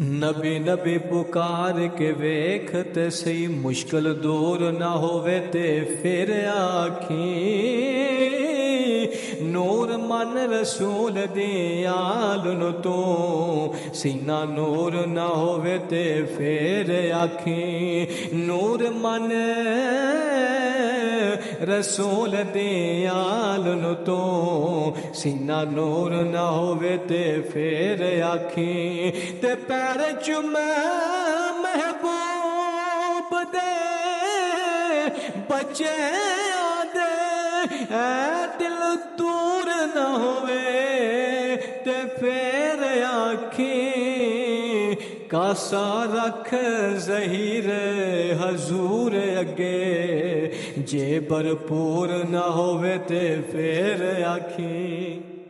नबी नबी पुकार के वेख ते सही मुश्किल दूर ना होवे ते फिर आखी नूर मन रसूल दी आलन तो सीना नूर ना होवे ते फिर आखी नूर मन रसूल दी आलन तो सीना नूर ना होवे ते फिर आखी ते पैर चुमे महबूब दे बच्चे दे दिल दूर न होवे ते फिर आखी कासा रख ज़हीर हजूर अगे जे भरपूर न होवे ते फिर आखी।